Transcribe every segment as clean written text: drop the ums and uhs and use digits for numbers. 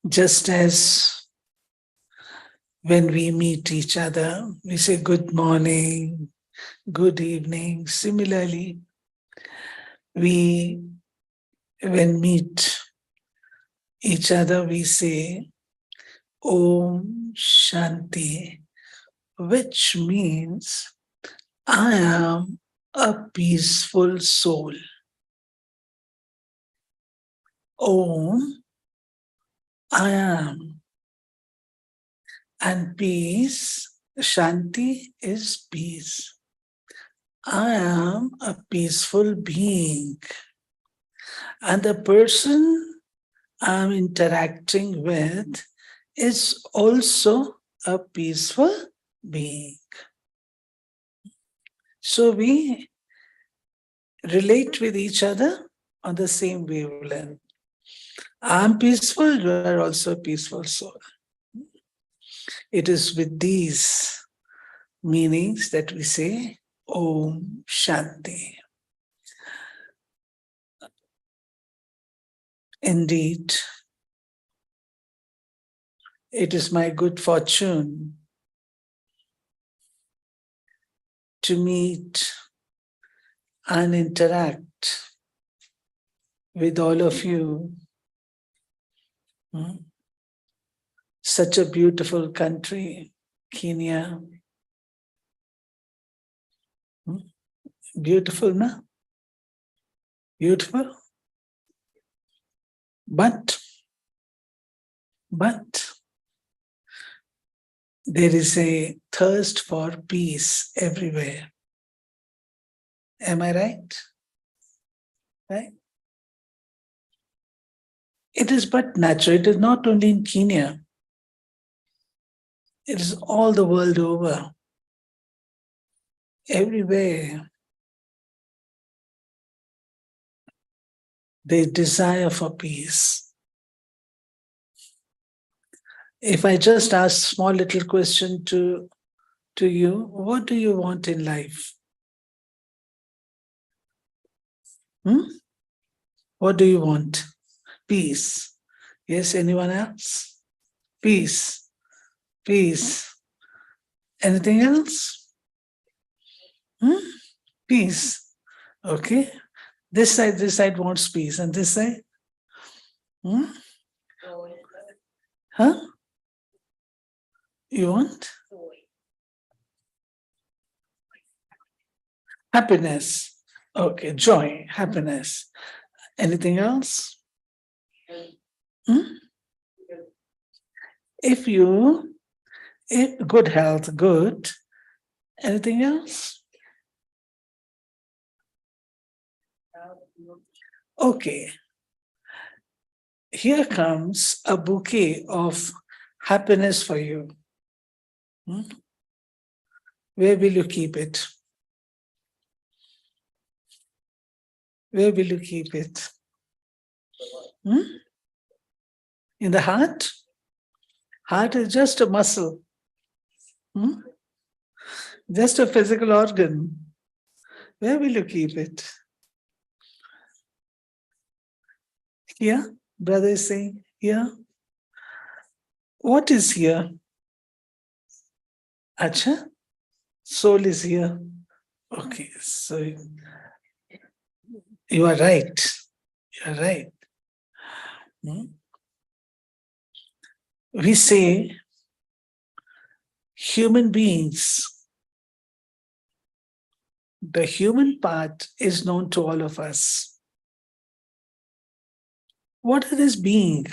Just as when we meet each other, we say good morning, good evening. Similarly, we, when meet each other, we say Om Shanti, which means I am a peaceful soul. Om, I am. And peace, Shanti is peace. I am a peaceful being. And the person I'm interacting with is also a peaceful being. So we relate with each other on the same wavelength. I'm peaceful, you are also a peaceful soul. It is with these meanings that we say Om Shanti. Indeed, it is my good fortune to meet and interact with all of you. Such a beautiful country, Kenya. Beautiful, na? Beautiful. But there is a thirst for peace everywhere. Am I right? Right? It is but natural. It is not only in Kenya. It is all the world over. Everywhere. They desire for peace. If I just ask small little question to you, what do you want in life? What do you want? Peace. Yes, anyone else? Peace. Peace. Anything else? Peace. Okay. This side wants peace. And this side? Huh? You want? Happiness. Okay, joy, happiness. Anything else? If good health, good. Anything else? Okay. Here comes a bouquet of happiness for you. Where will you keep it? Where will you keep it? In the heart? Heart is just a muscle. Just a physical organ. Where will you keep it? Here? Brother is saying, here? What is here? Acha? Soul is here. Okay, so you are right. You are right. We say human beings, the human part is known to all of us. What is this being?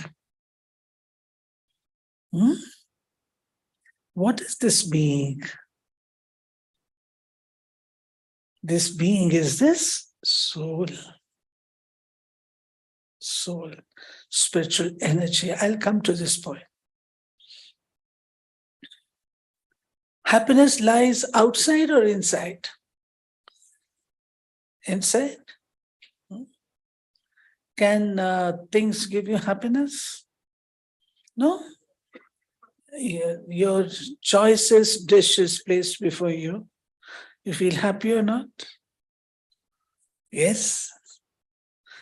What is this being? This being is this soul. Soul, spiritual energy. I'll come to this point. Happiness lies outside or inside? Inside? Can things give you happiness? No? Your choicest dish is placed before you. You feel happy or not? Yes.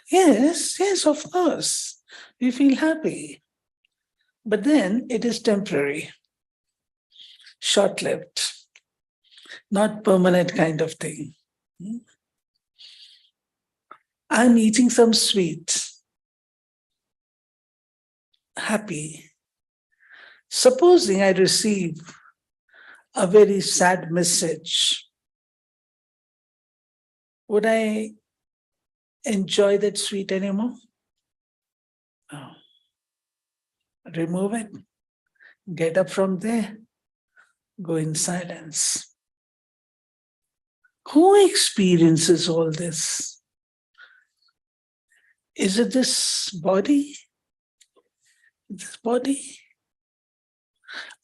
Yes, of course. You feel happy. But then it is temporary, short-lived, not permanent kind of thing. I'm eating some sweet. Happy. Supposing I receive a very sad message, would I enjoy that sweet anymore? No. Remove it. Get up from there. Go in silence. Who experiences all this? Is it this body? This body?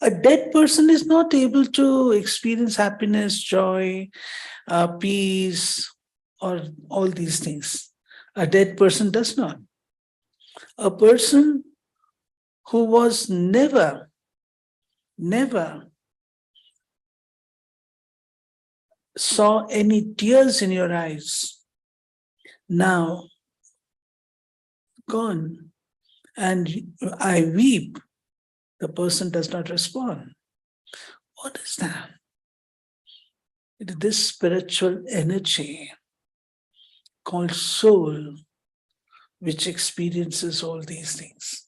A dead person is not able to experience happiness, joy, peace, or all these things. A dead person does not. A person who was never saw any tears in your eyes, now gone, and I weep, the person does not respond. What is that? It is this spiritual energy called soul, which experiences all these things.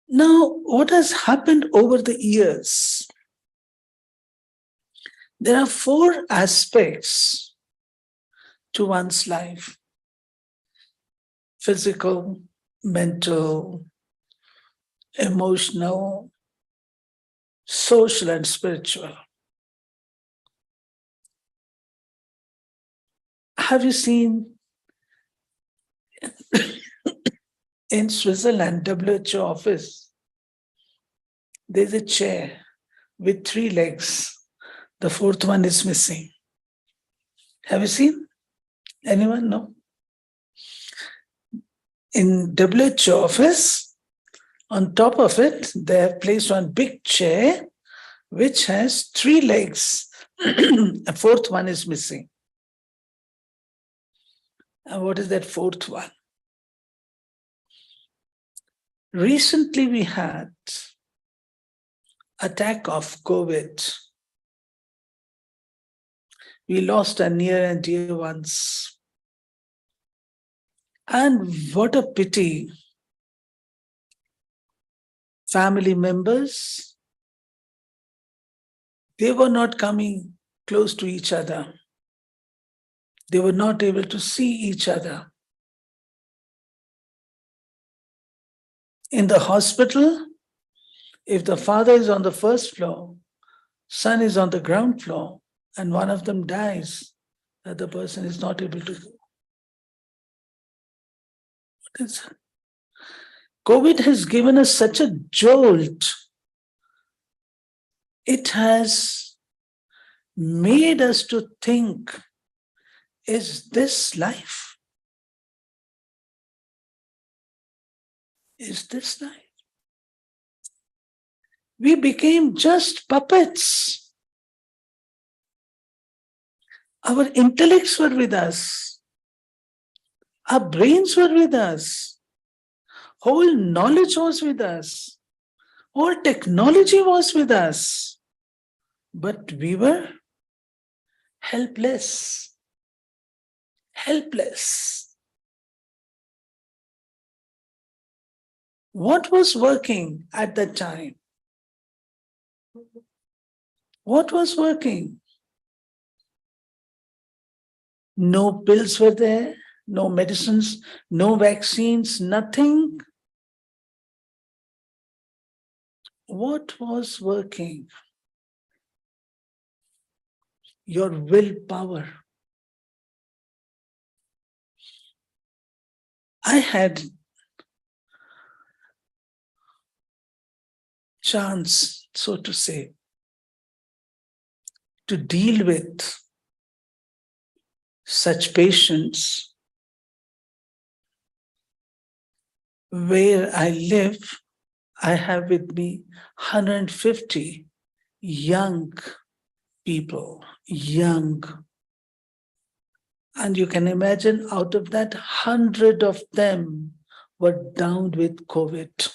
Now, what has happened over the years? There are 4 aspects to one's life: physical, mental, emotional, social, and spiritual. Have you seen in Switzerland, WHO office, there's a chair with 3 legs. The 4th one is missing. Have you seen? Anyone? No? In WHO office, on top of it, they have placed one big chair which has 3 legs. A 4th one is missing. And what is that 4th one? Recently, we had attack of COVID. We lost our near and dear ones. And what a pity. Family members, they were not coming close to each other. They were not able to see each other. In the hospital, if the father is on the 1st floor, son is on the ground floor, and one of them dies, the other person is not able to go. What is that? COVID has given us such a jolt. It has made us to think, is this life? Is this life? We became just puppets. Our intellects were with us. Our brains were with us. Whole knowledge was with us. Whole technology was with us. But we were helpless. Helpless. What was working at that time? What was working? No pills were there, no medicines, no vaccines, nothing. What was working? Your willpower. I had chance, so to say, to deal with such patients. Where I live, I have with me 150 young people, young. And you can imagine out of that, 100 of them were down with COVID.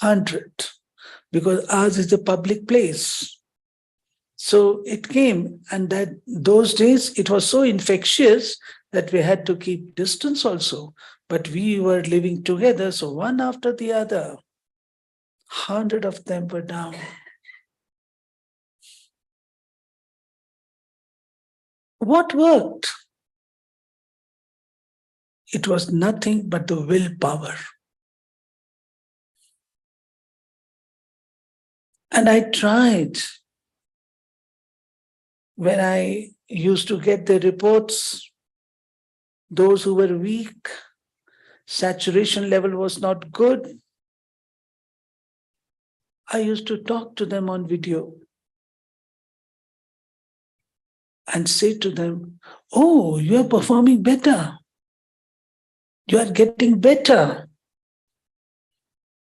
100, because ours is a public place. So it came, and that those days it was so infectious that we had to keep distance also. But we were living together, so one after the other, 100 of them were down. What worked? It was nothing but the willpower. And I tried. When I used to get the reports, those who were weak, saturation level was not good, I used to talk to them on video and say to them, oh, you are performing better. You are getting better.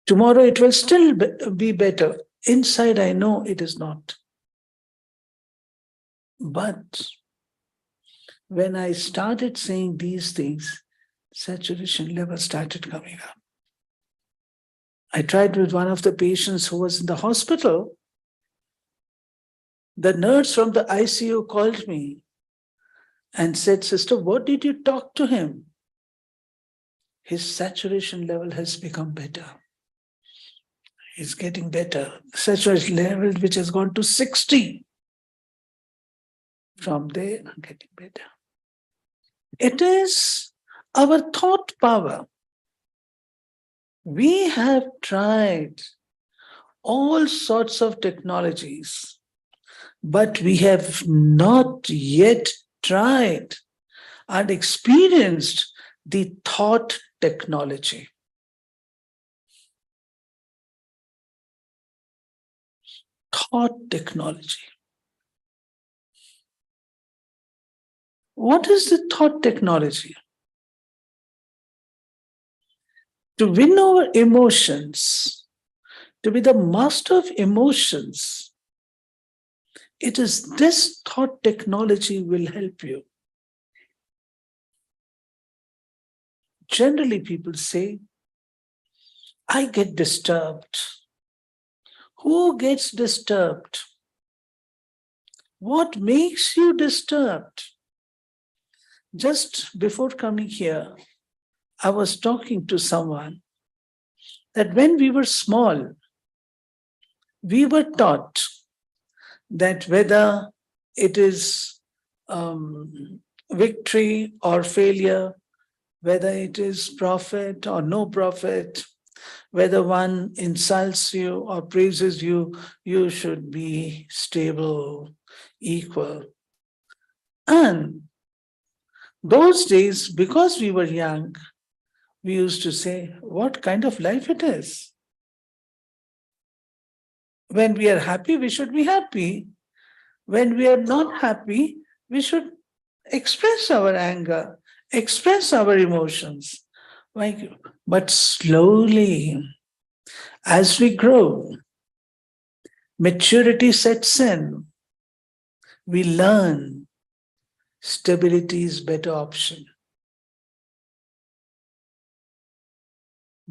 Tomorrow it will still be better. Inside, I know it is not. But when I started saying these things, saturation level started coming up. I tried with one of the patients who was in the hospital. The nurse from the ICU called me and said, sister, what did you talk to him? his saturation level has become better. He's getting better. Saturation level which has gone to 60. From there, I'm getting better. It is our thought power. We have tried all sorts of technologies, but we have not yet tried and experienced the thought technology. Thought technology. What is the thought technology? To win over emotions, to be the master of emotions, it is this thought technology will help you. Generally, people say, I get disturbed. Who gets disturbed? What makes you disturbed? Just before coming here, I was talking to someone that when we were small, we were taught that whether it is victory or failure, whether it is profit or no profit, whether one insults you or praises you, you should be stable, equal. And those days, because we were young, we used to say, what kind of life it is? When we are happy, we should be happy. When we are not happy, we should express our anger, express our emotions. But slowly, as we grow, maturity sets in. We learn stability is better option.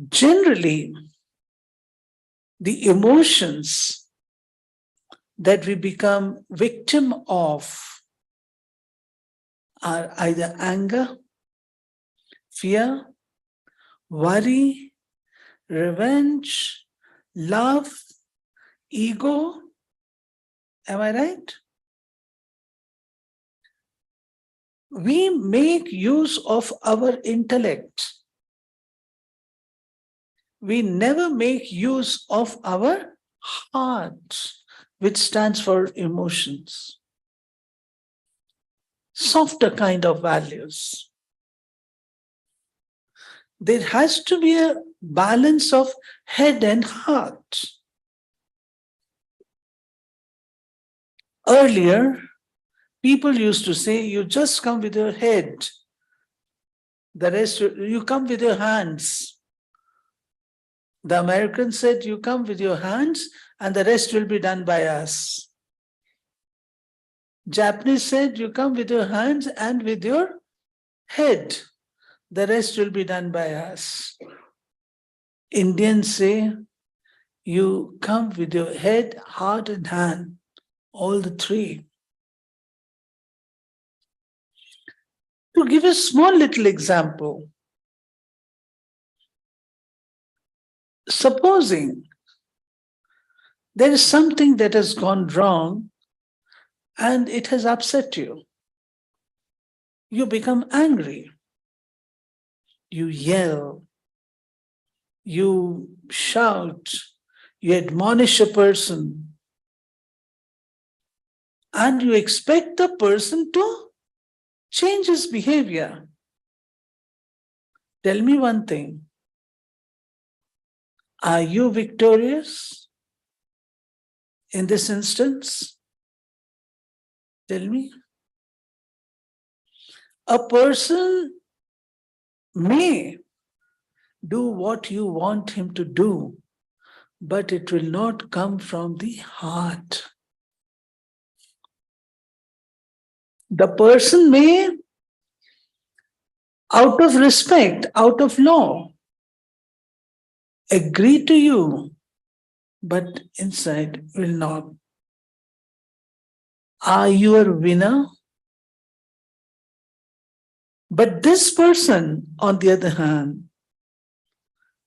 Generally, the emotions that we become victim of are either anger, fear, worry, revenge, love, ego. Am I right? We make use of our intellect. We never make use of our heart, which stands for emotions. Softer kind of values. There has to be a balance of head and heart. Earlier, people used to say, you just come with your head. The rest, you come with your hands. The Americans said, you come with your hands and the rest will be done by us. Japanese said, you come with your hands and with your head. The rest will be done by us. Indians say, you come with your head, heart, and hand, all the three. To give a small little example, supposing there is something that has gone wrong and it has upset you, you become angry, you yell, you shout, you admonish a person, and you expect the person to change his behavior. Tell me one thing. Are you victorious in this instance? Tell me. A person may do what you want him to do, but it will not come from the heart. The person may, out of respect, out of law, agree to you, but inside will not. Are you a winner? But this person, on the other hand,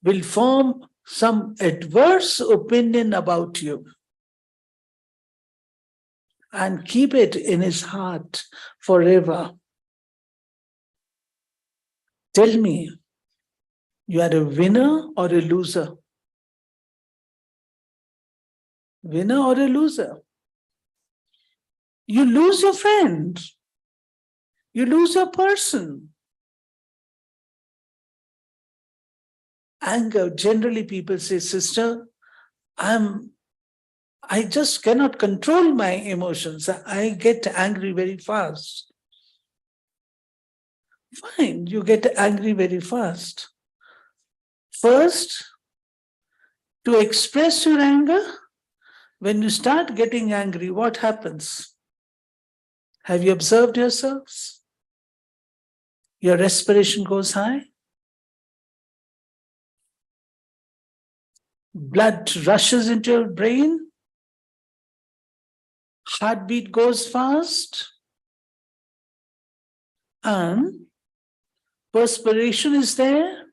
will form some adverse opinion about you and keep it in his heart forever. Tell me, you are a winner or a loser? Winner or a loser? You lose your friend. You lose your person. Anger, generally people say, sister, I just cannot control my emotions. I get angry very fast. Fine, you get angry very fast. First, to express your anger, when you start getting angry, what happens? Have you observed yourselves? Your respiration goes high. Blood rushes into your brain. Heartbeat goes fast. And perspiration is there.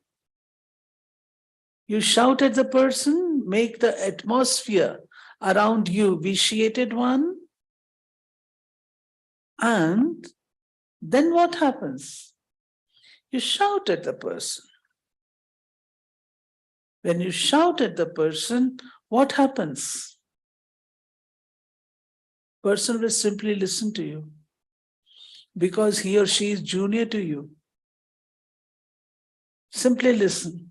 You shout at the person, make the atmosphere around you vitiated one. And then what happens? You shout at the person. When you shout at the person, what happens? Person will simply listen to you because he or she is junior to you. Simply listen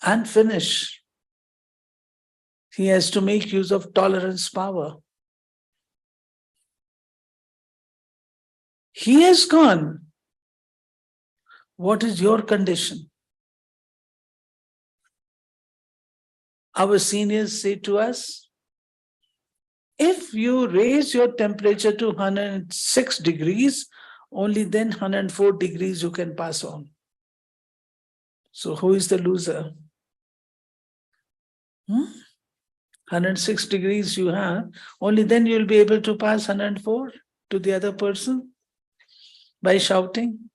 and finish. He has to make use of tolerance power. He has gone. What is your condition? Our seniors say to us, if you raise your temperature to 106 degrees, only then 104 degrees you can pass on. So who is the loser? 106 degrees you have, only then you'll be able to pass 104 to the other person by shouting.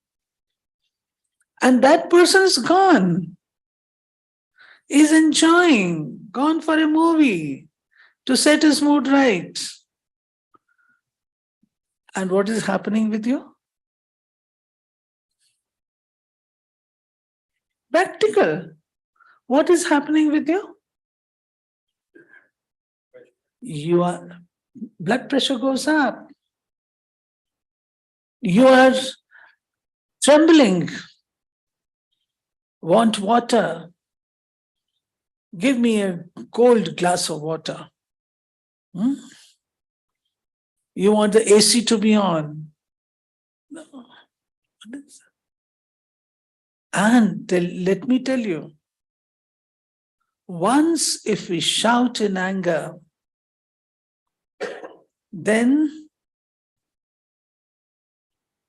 And that person is gone. Is enjoying, gone for a movie to set his mood right. And what is happening with you? Practical. What is happening with you? Your blood pressure goes up. You are trembling. Want water. Give me a cold glass of water. You want the AC to be on. No. And let me tell you, once if we shout in anger, then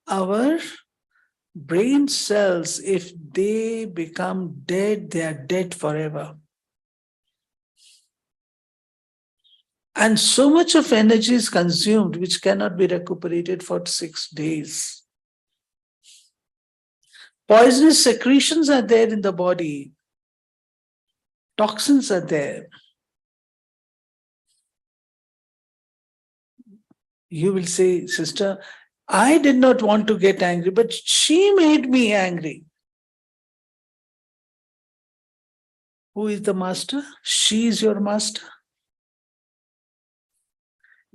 our brain cells, if they become dead, they are dead forever. And so much of energy is consumed which cannot be recuperated for 6 days. Poisonous secretions are there in the body. Toxins are there. You will say, sister, I did not want to get angry, but she made me angry. Who is the master? She is your master.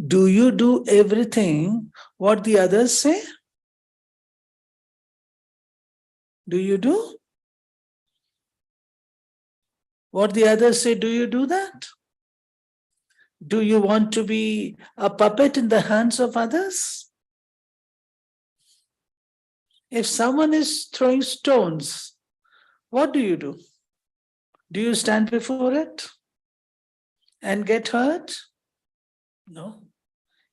Do you do everything what the others say? Do you do? What the others say, do you do that? Do you want to be a puppet in the hands of others? If someone is throwing stones, what do you do? Do you stand before it and get hurt? No.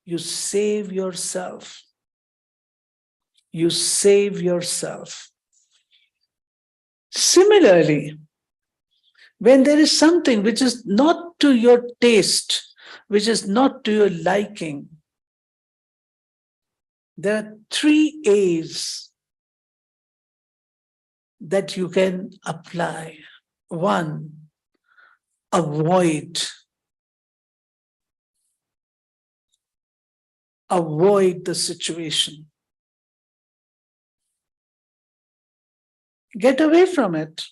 You save yourself. You save yourself. Similarly, when there is something which is not to your taste, which is not to your liking, there are 3 A's that you can apply. One, avoid. Avoid the situation. Get away from it.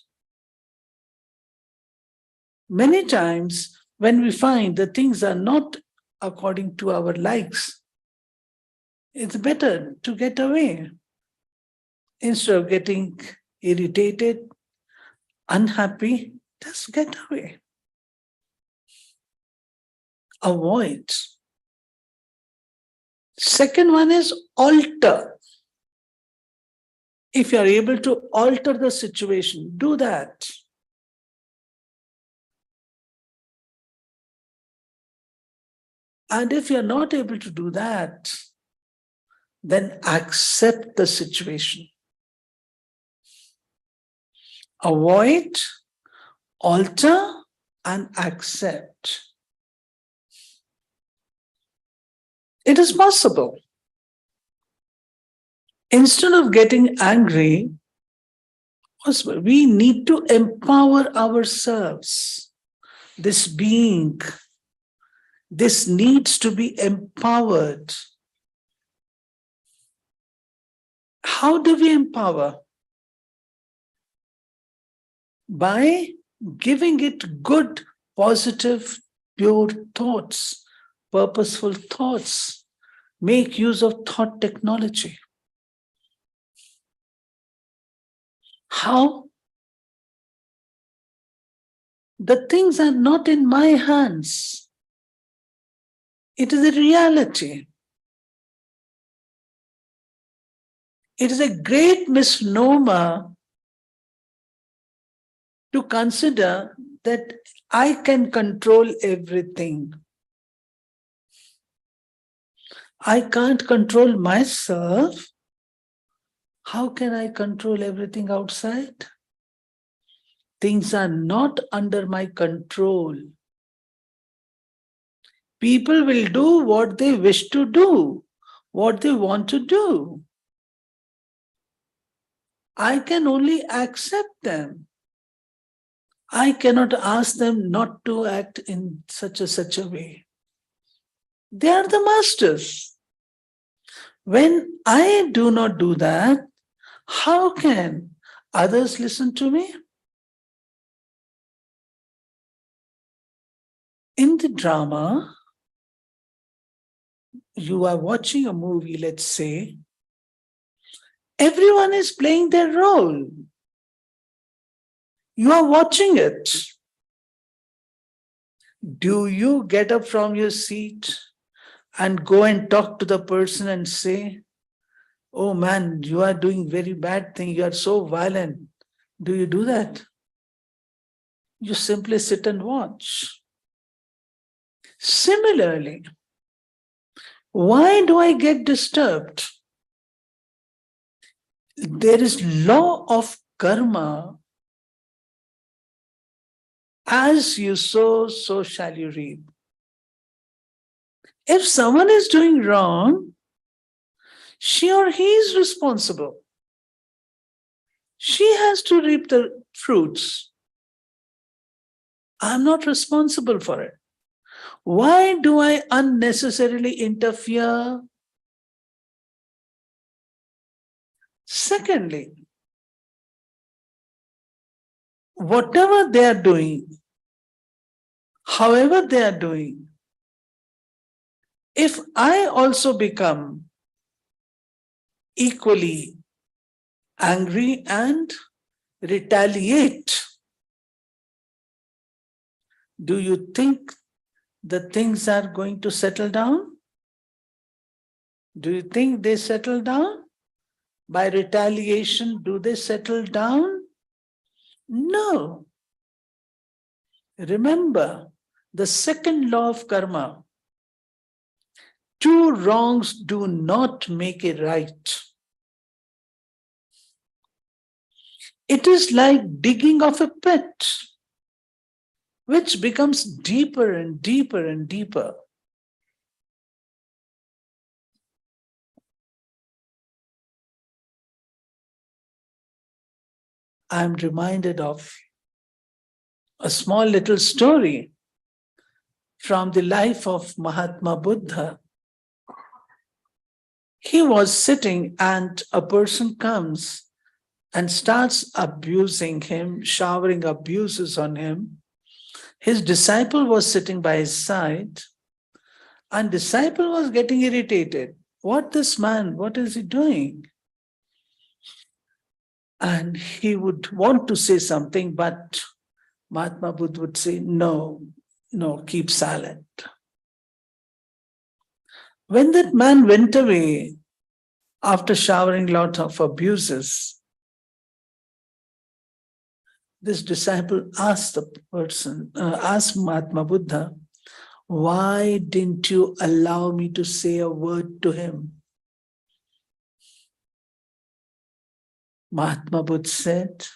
Many times when we find that things are not according to our likes, it's better to get away instead of getting irritated, unhappy. Just get away. Avoid. Second one is alter. If you are able to alter the situation, do that. And if you are not able to do that, then accept the situation. Avoid, alter, and accept. It is possible. Instead of getting angry, we need to empower ourselves. This being, this needs to be empowered. How do we empower? By giving it good, positive, pure thoughts, purposeful thoughts. Make use of thought technology. How? The things are not in my hands. It is a reality. It is a great misnomer to consider that I can control everything. I can't control myself. How can I control everything outside? Things are not under my control. People will do what they wish to do, what they want to do. I can only accept them. I cannot ask them not to act in such a way. They are the masters. When I do not do that, how can others listen to me? In the drama, you are watching a movie, let's say, everyone is playing their role. You are watching it. Do you get up from your seat and go and talk to the person and say, oh man, you are doing very bad thing, you are so violent? Do you do that? You simply sit and watch. Similarly, why do I get disturbed? There is law of karma. As you sow, so shall you reap. If someone is doing wrong, she or he is responsible. She has to reap the fruits. I'm not responsible for it. Why do I unnecessarily interfere? Secondly, whatever they are doing, however they are doing, if I also become equally angry and retaliate, do you think the things are going to settle down? Do you think they settle down? By retaliation, do they settle down? No. Remember the second law of karma. Two wrongs do not make a right. It is like digging of a pit, which becomes deeper and deeper and deeper. I'm reminded of a small little story from the life of Mahatma Buddha. He was sitting and a person comes and starts abusing him, showering abuses on him. His disciple was sitting by his side, and disciple was getting irritated. What is he doing? And he would want to say something, but Mahatma Buddha would say, no, keep silent. When that man went away after showering lot of abuses, this disciple asked asked Mahatma Buddha, why didn't you allow me to say a word to him? Mahatma Buddha said,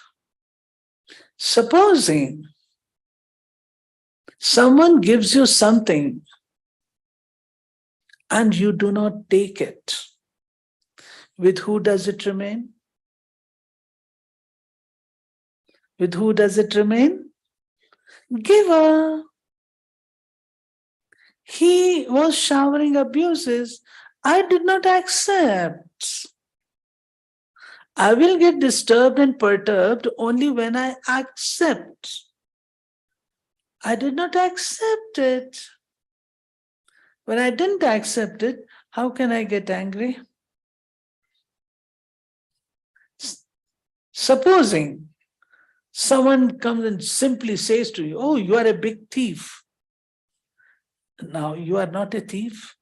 supposing someone gives you something and you do not take it, with who does it remain? With who does it remain? Giver. He was showering abuses. I did not accept. I will get disturbed and perturbed only when I accept. I did not accept it. When I didn't accept it, how can I get angry? Supposing someone comes and simply says to you, oh, you are a big thief. Now, you are not a thief.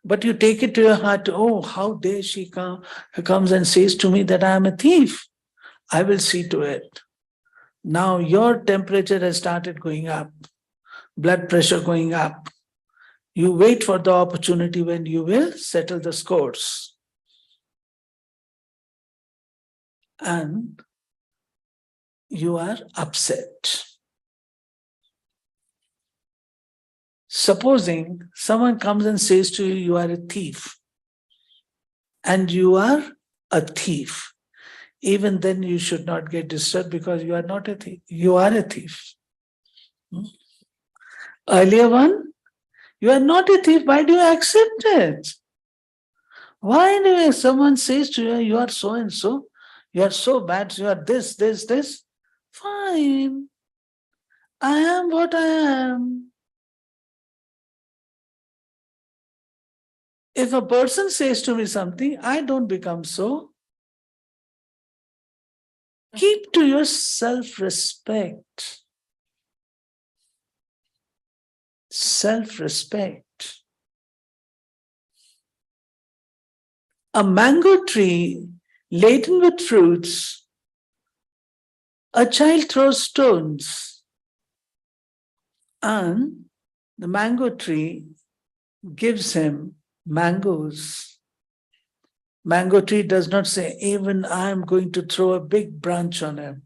But you take it to your heart, oh, how dare she comes and says to me that I am a thief. I will see to it. Now your temperature has started going up, blood pressure going up. You wait for the opportunity when you will settle the scores. And you are upset. Supposing someone comes and says to you, you are a thief, and you are a thief, even then you should not get disturbed because you are not a thief. You are a thief. Earlier one, you are not a thief. Why do you accept it? Why do someone says to you, you are so and so, you are so bad, you are this. Fine. I am what I am. If a person says to me something, I don't become so. Keep to your self-respect. Self-respect. A mango tree laden with fruits, a child throws stones, and the mango tree gives him mangoes. Mango tree does not say, even I am going to throw a big branch on him.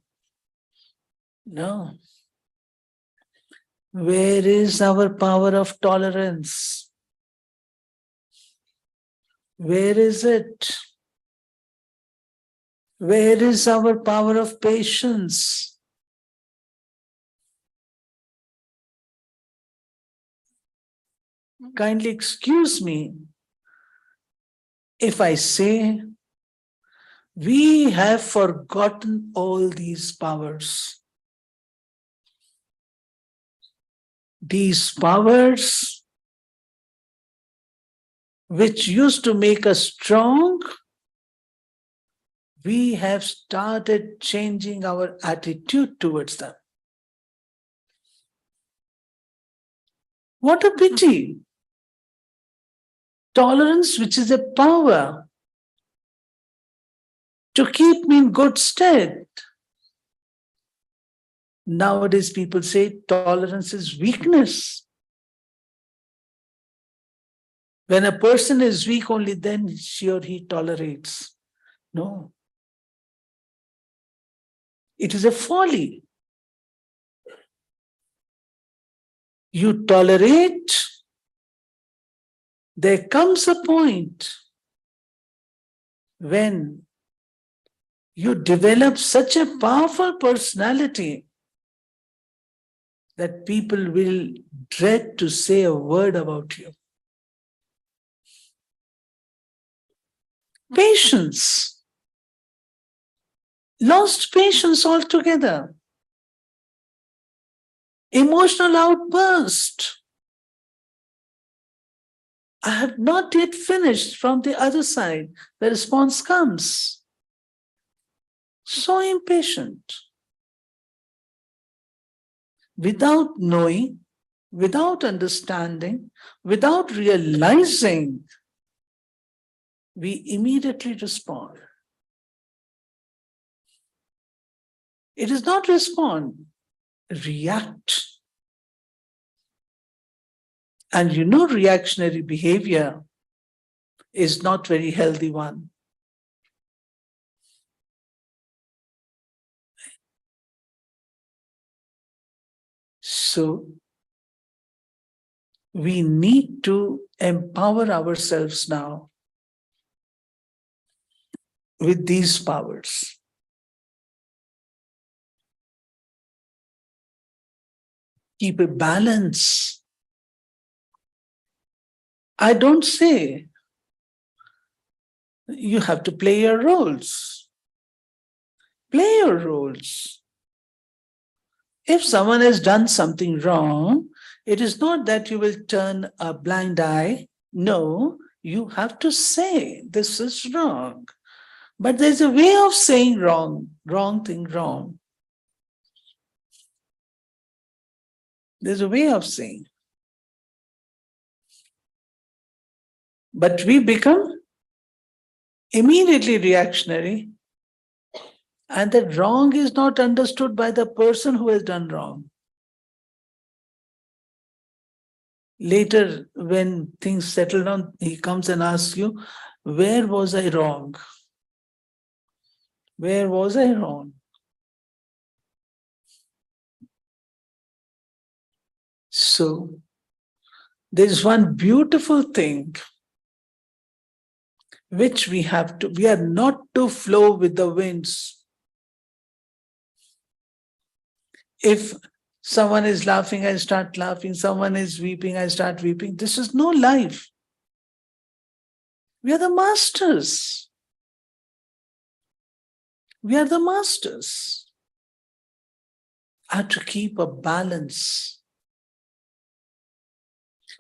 No. Where is our power of tolerance? Where is it? Where is our power of patience? Kindly excuse me if I say we have forgotten all these powers. These powers which used to make us strong, we have started changing our attitude towards them. What a pity. Tolerance, which is a power to keep me in good stead. Nowadays, people say tolerance is weakness. When a person is weak, only then she or he tolerates. No. It is a folly. You tolerate, there comes a point when you develop such a powerful personality that people will dread to say a word about you. Patience. Lost patience altogether. Emotional outburst. I have not yet finished. From the other side, the response comes. So impatient. Without knowing, without understanding, without realizing, we immediately respond. It is not respond, react. And you know, reactionary behavior is not very healthy one. So we need to empower ourselves now with these powers. Keep a balance. I don't say you have to play your roles. Play your roles. If someone has done something wrong, it is not that you will turn a blind eye. No, you have to say this is wrong. But there's a way of saying wrong thing wrong. There's a way of saying. But we become immediately reactionary, and that wrong is not understood by the person who has done wrong. Later, when things settle down, he comes and asks you, where was I wrong? Where was I wrong? So, there's one beautiful thing which we are not to flow with the winds. If someone is laughing, I start laughing. Someone is weeping, I start weeping. This is no life. We are the masters. We are the masters. I have to keep a balance.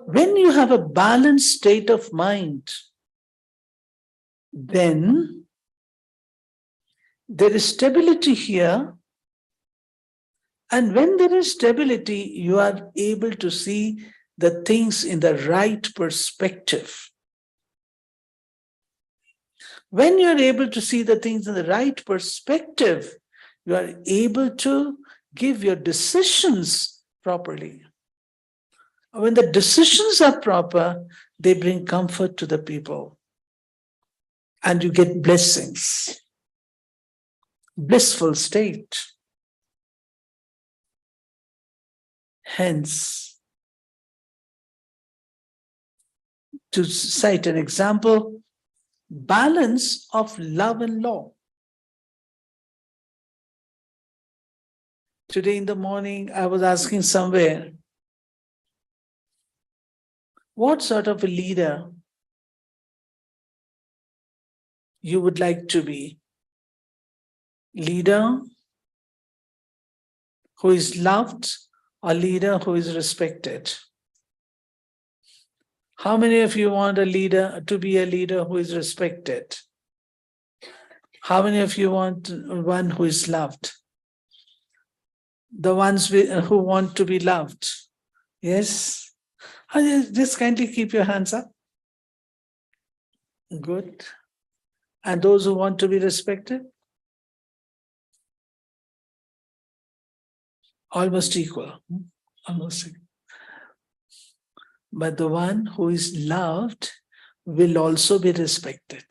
When you have a balanced state of mind, then there is stability here. And when there is stability, you are able to see the things in the right perspective. When you are able to see the things in the right perspective, you are able to give your decisions properly. When the decisions are proper, they bring comfort to the people. And you get blessings. Blissful state. Hence, to cite an example, balance of love and law. Today in the morning, I was asking somewhere, what sort of a leader you would like to be? Leader who is loved or leader who is respected? How many of you want a leader to be a leader who is respected? How many of you want one who is loved? The ones who want to be loved. Yes? Just kindly keep your hands up. Good. And those who want to be respected? Almost equal. Almost equal. But the one who is loved will also be respected.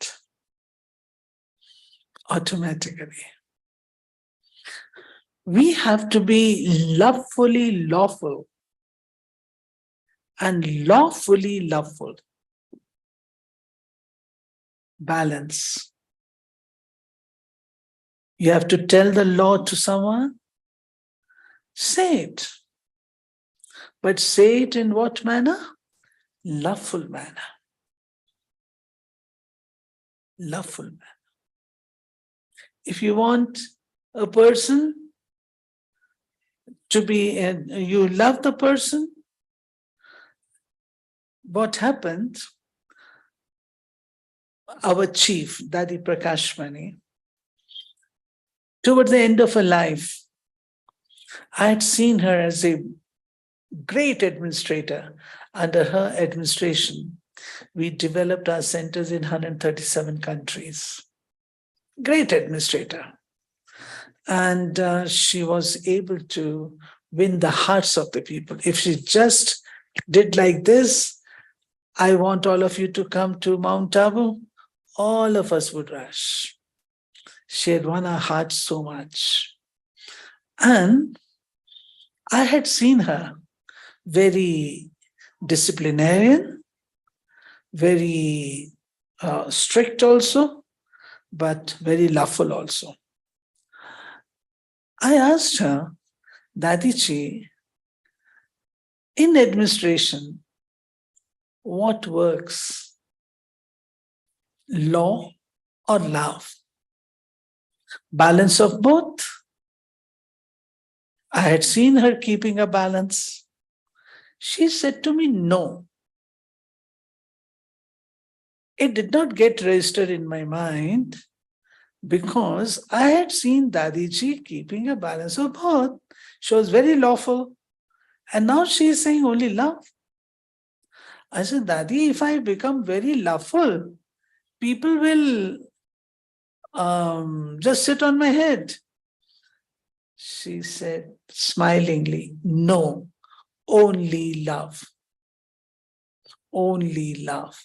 Automatically. We have to be lovefully lawful and lawfully loveful. Balance. You have to tell the law to someone, say it. But say it in what manner? Loveful manner. Loveful manner. If you want a person to be, you love the person, what happened? Our chief, Dadi Prakashmani, toward the end of her life, I had seen her as a great administrator. Under her administration, we developed our centers in 137 countries. Great administrator. And she was able to win the hearts of the people. If she just did like this, I want all of you to come to Mount Abu, all of us would rush. She had won our hearts so much. And I had seen her very disciplinarian, very strict also, but very loveful also. I asked her, Dadichi, in administration, what works? Law or love? Balance of both? I had seen her keeping a balance. She said to me, no. It did not get registered in my mind because I had seen Dadiji keeping a balance of both. She was very lawful. And now she is saying only love. I said, Dadi, if I become very loveful, people will just sit on my head. She said smilingly, no, only love. Only love.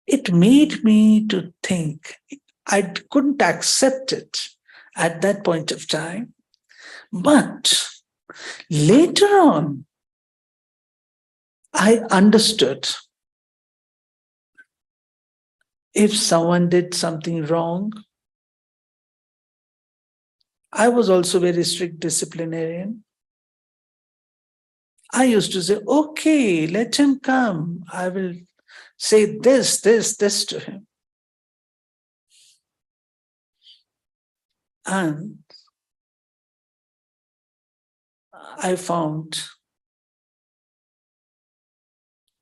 It made me to think. I couldn't accept it at that point of time. But later on, I understood if someone did something wrong. I was also very strict disciplinarian. I used to say, okay, let him come. I will say this to him. And I found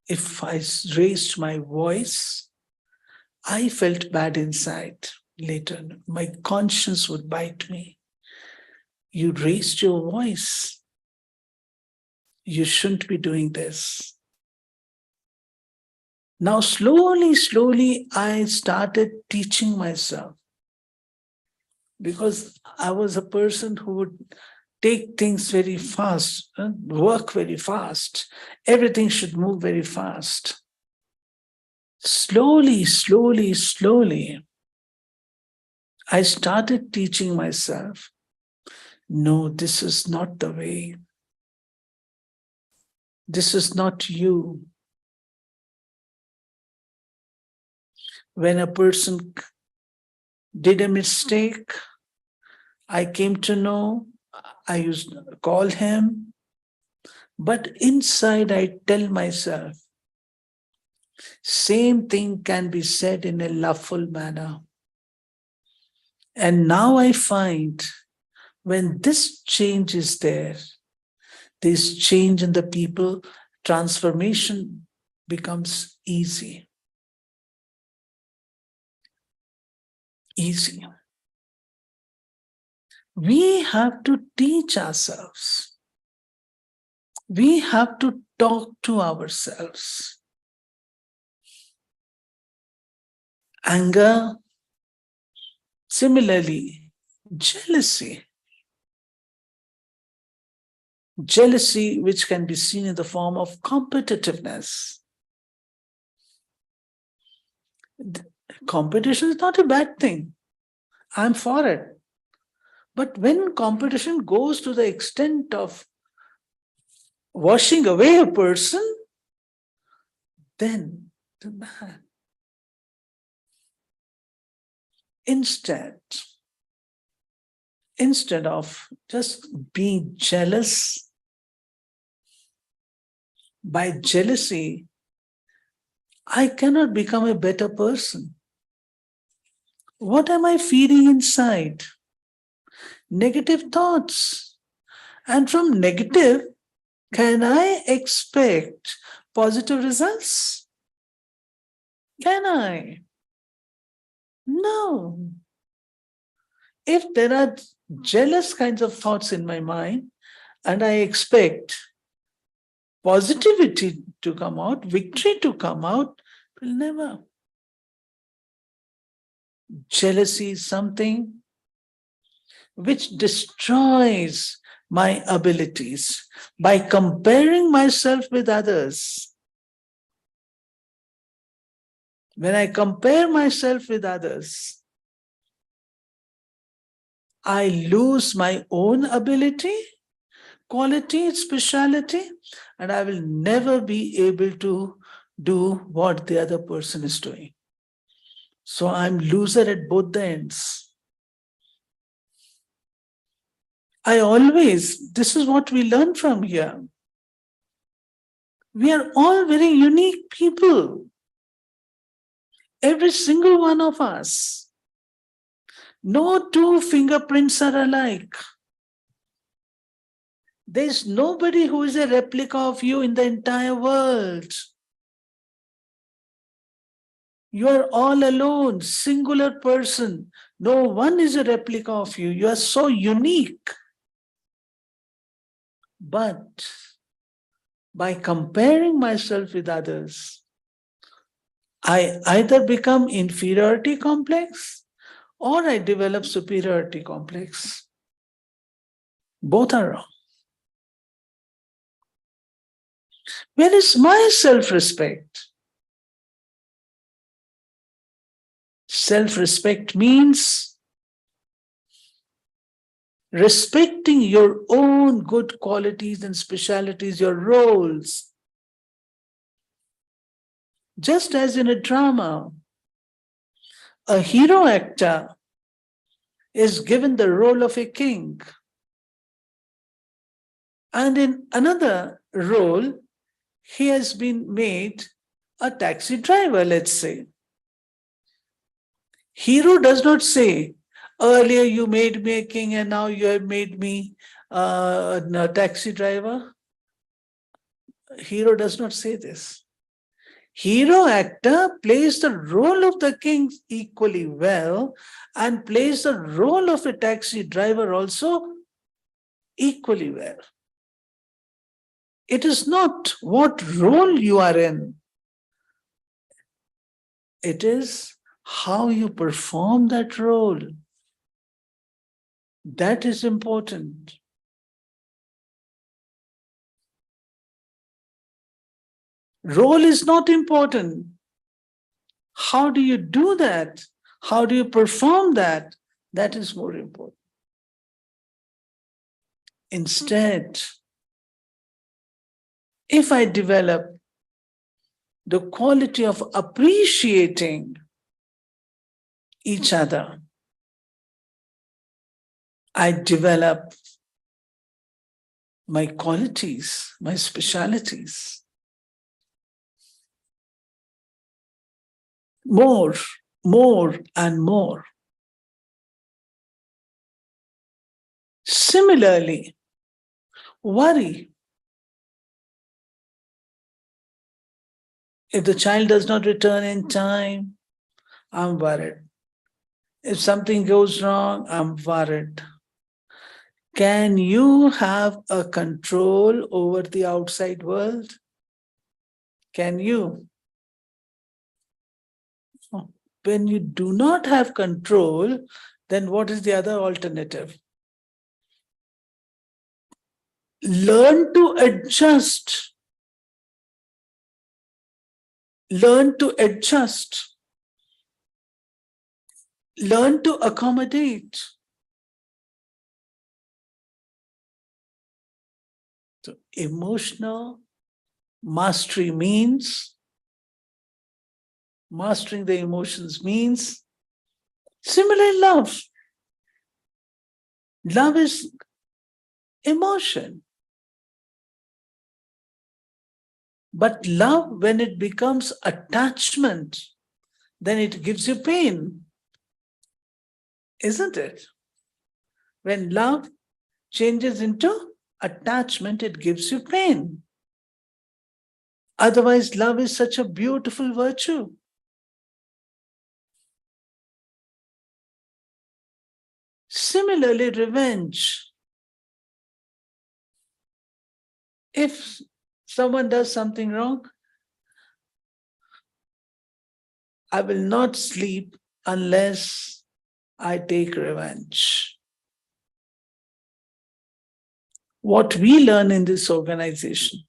if I raised my voice, I felt bad inside later. My conscience would bite me. You raised your voice. You shouldn't be doing this. Now, slowly, I started teaching myself because I was a person who would take things very fast, work very fast. Everything should move very fast. Slowly, I started teaching myself, no, this is not the way. This is not you. When a person did a mistake, I came to know, I used to call him, but inside I tell myself, same thing can be said in a loveful manner. And now I find when this change is there, this change in the people, transformation becomes easy. Easy. We have to teach ourselves. We have to talk to ourselves. Anger, similarly, jealousy. Jealousy, which can be seen in the form of competitiveness. Competition is not a bad thing. I'm for it. But when competition goes to the extent of washing away a person, then the man. Instead, instead of just being jealous, by jealousy, I cannot become a better person. What am I feeding inside? Negative thoughts. And from negative, can I expect positive results? Can I? No. If there are jealous kinds of thoughts in my mind, and I expect positivity to come out, victory to come out, will never. Jealousy is something which destroys my abilities by comparing myself with others. When I compare myself with others, I lose my own ability, quality, speciality, and I will never be able to do what the other person is doing. So I'm loser at both the ends. This is what we learn from here. We are all very unique people. Every single one of us. No two fingerprints are alike. There's nobody who is a replica of you in the entire world. You are all alone, singular person. No one is a replica of you. You are so unique. But by comparing myself with others, I either become inferiority complex or I develop superiority complex. Both are wrong. Where is my self-respect? Self-respect means respecting your own good qualities and specialities, your roles. Just as in a drama, a hero actor is given the role of a king. And in another role, he has been made a taxi driver, let's say. Hero does not say, earlier you made me a king and now you have made me a taxi driver. Hero does not say this. Hero actor plays the role of the king equally well and plays the role of a taxi driver also equally well. It is not what role you are in. It is how you perform that role. That is important. Role is not important. How do you do that? How do you perform that? That is more important. Instead, if I develop the quality of appreciating each other, I develop my qualities, my specialities. More and more. Similarly, worry. If the child does not return in time, I'm worried. If something goes wrong, I'm worried. Can you have a control over the outside world? Can you? When you do not have control, then what is the other alternative? Learn to adjust. Learn to adjust. Learn to accommodate. So emotional mastery means, mastering the emotions means similar love. Love is emotion. But love, when it becomes attachment, then it gives you pain, isn't it? When love changes into attachment, it gives you pain. Otherwise, love is such a beautiful virtue. Similarly, revenge. If someone does something wrong, I will not sleep unless I take revenge. What we learn in this organization,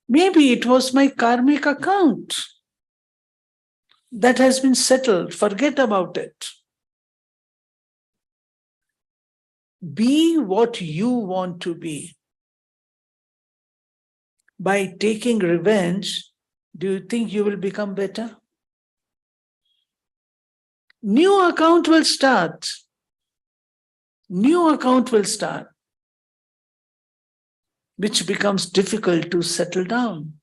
maybe it was my karmic account that has been settled. Forget about it. Be what you want to be. By taking revenge, do you think you will become better? New account will start. New account will start, which becomes difficult to settle down.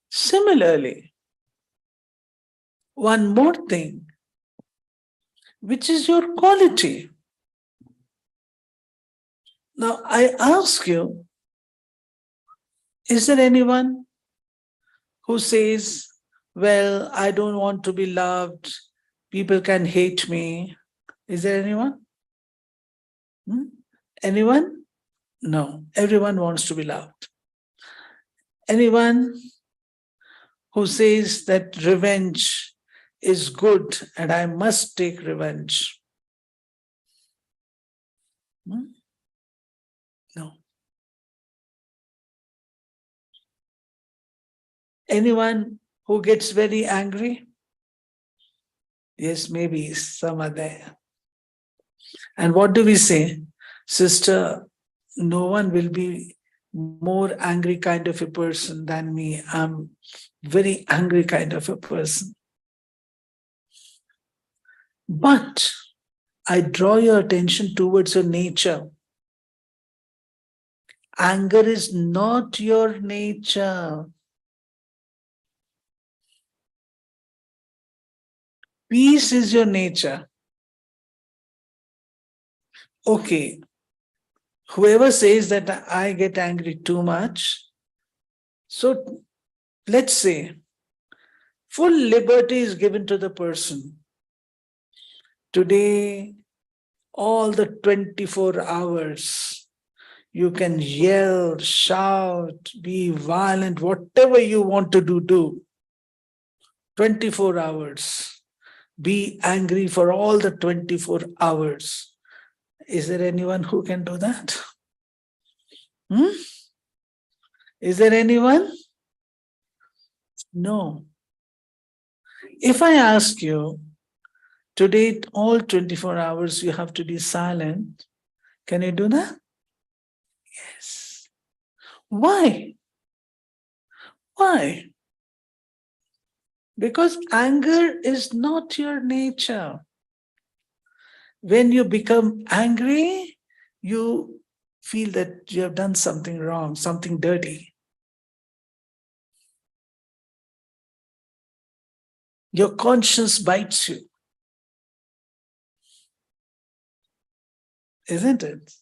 Similarly, one more thing, which is your quality. Now, I ask you, is there anyone who says, well, I don't want to be loved, people can hate me? Is there anyone? Anyone? No, everyone wants to be loved. Anyone who says that revenge is good and I must take revenge? No. Anyone who gets very angry? Yes, maybe some are there. And what do we say? Sister, no one will be more angry kind of a person than me. I'm very angry kind of a person. But I draw your attention towards your nature. Anger is not your nature. Peace is your nature. Okay, whoever says that I get angry too much, so let's say full liberty is given to the person. Today, all the 24 hours, you can yell, shout, be violent, whatever you want to do. 24 hours. Be angry for all the 24 hours. Is there anyone who can do that? Is there anyone? No. If I ask you, today, all 24 hours, you have to be silent, can you do that? Yes. Why? Why? Because anger is not your nature. When you become angry, you feel that you have done something wrong, something dirty. Your conscience bites you. Isn't it?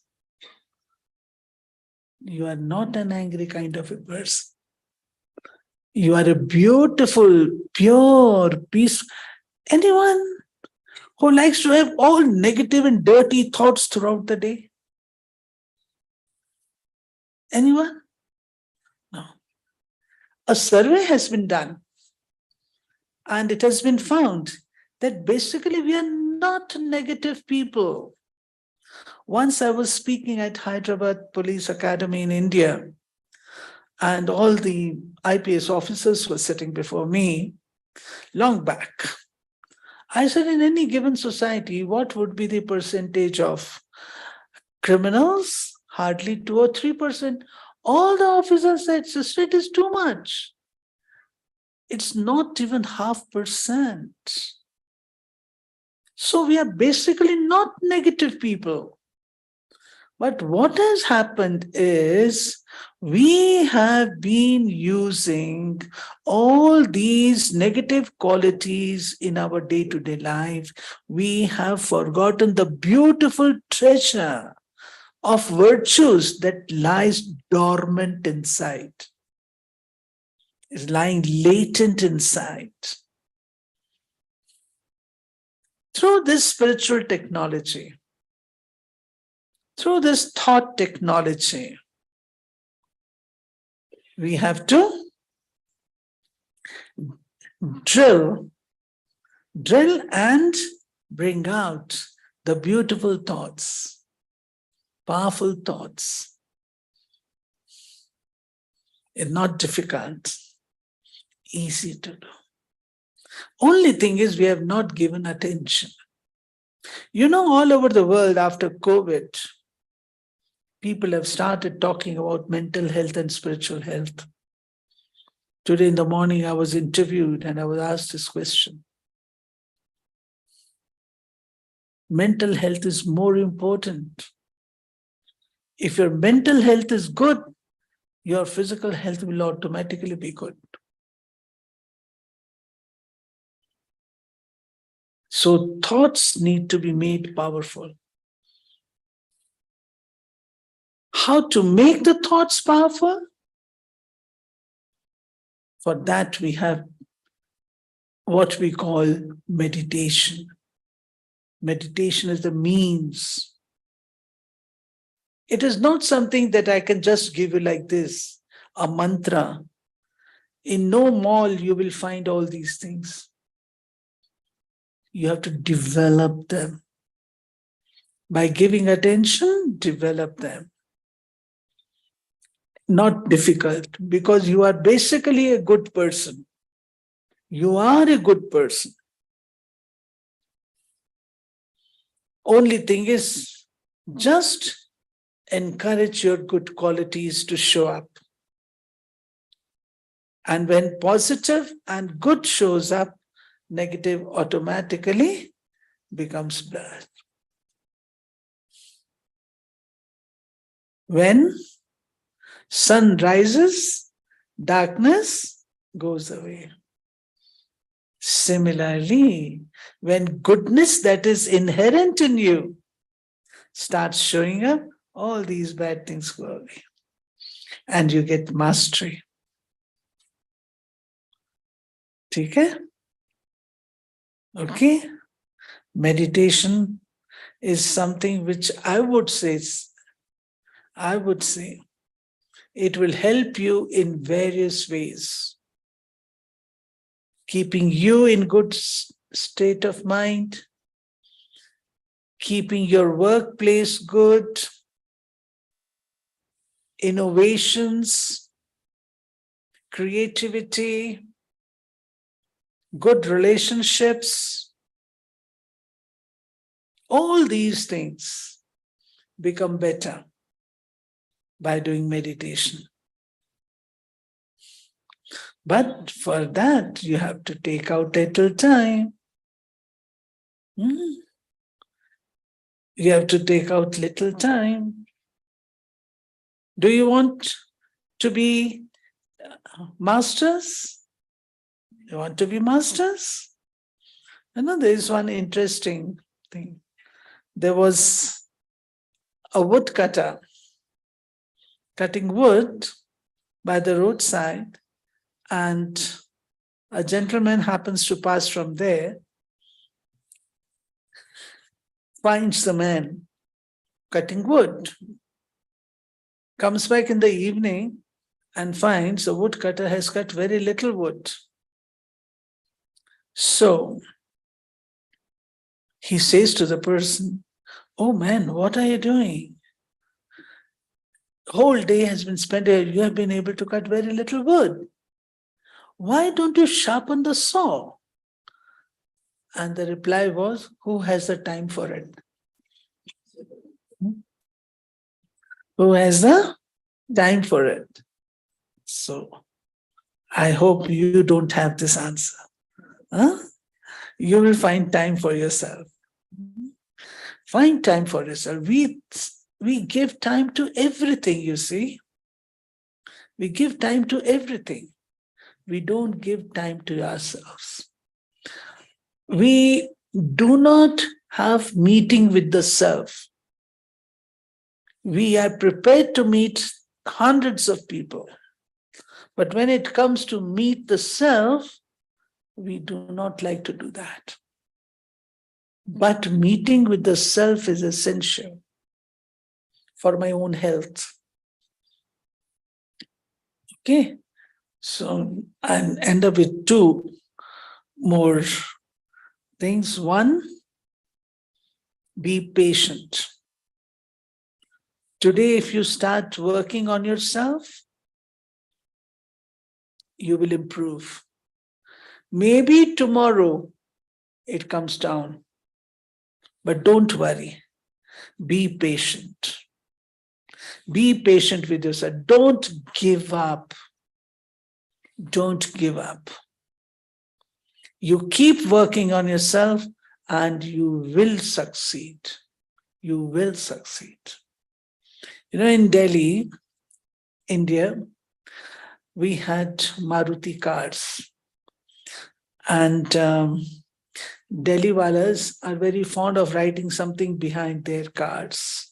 You are not an angry kind of a person. You are a beautiful, pure, peaceful. Anyone who likes to have all negative and dirty thoughts throughout the day? Anyone? No. A survey has been done, and it has been found that basically we are not negative people. Once I was speaking at Hyderabad Police Academy in India, and all the IPS officers were sitting before me long back. I said, in any given society, what would be the percentage of criminals? Hardly 2 or 3%. All the officers said, sister, it is too much. It's not even 0.5%. So we are basically not negative people. But what has happened is we have been using all these negative qualities in our day-to-day life. We have forgotten the beautiful treasure of virtues that lies dormant inside, is lying latent inside. Through this spiritual technology, through this thought technology, we have to drill and bring out the beautiful thoughts, powerful thoughts. It's not difficult, easy to do. Only thing is we have not given attention. You know, all over the world after COVID, people have started talking about mental health and spiritual health. Today in the morning, I was interviewed and I was asked this question. Mental health is more important. If your mental health is good, your physical health will automatically be good. So thoughts need to be made powerful. How to make the thoughts powerful? For that, we have what we call meditation. Meditation is the means. It is not something that I can just give you like this, a mantra. In no mall, you will find all these things. You have to develop them. By giving attention, develop them. Not difficult, because you are basically a good person. You are a good person. Only thing is, just encourage your good qualities to show up. And when positive and good shows up, negative automatically becomes blurred. When sun rises, darkness goes away. Similarly, when goodness that is inherent in you starts showing up, all these bad things go away. And you get mastery. Okay? Okay? Meditation is something which I would say it will help you in various ways. Keeping you in good state of mind, keeping your workplace good, innovations, creativity, good relationships, all these things become better by doing meditation. But for that, you have to take out little time. You have to take out little time. Do you want to be masters? You want to be masters? I know there is one interesting thing. There was a woodcutter cutting wood by the roadside, and a gentleman happens to pass from there, finds the man cutting wood, comes back in the evening and finds the woodcutter has cut very little wood. So he says to the person, "Oh man, what are you doing? Whole day has been spent here. You have been able to cut very little wood. Why don't you sharpen the saw?" And the reply was, "Who has the time for it? Who has the time for it?" So I hope you don't have this answer. Huh? You will find time for yourself. Find time for yourself. We give time to everything, you see. We give time to everything. We don't give time to ourselves. We do not have meeting with the self. We are prepared to meet hundreds of people. But when it comes to meet the self, we do not like to do that. But meeting with the self is essential for my own health. Okay, so I'll end up with two more things. One, be patient. Today, if you start working on yourself, you will improve. Maybe tomorrow it comes down, but don't worry. Be patient. Be patient with yourself. Don't give up. Don't give up. You keep working on yourself and you will succeed. You will succeed. You know, in Delhi, India, we had Maruti cars. And Delhi walas are very fond of writing something behind their cars.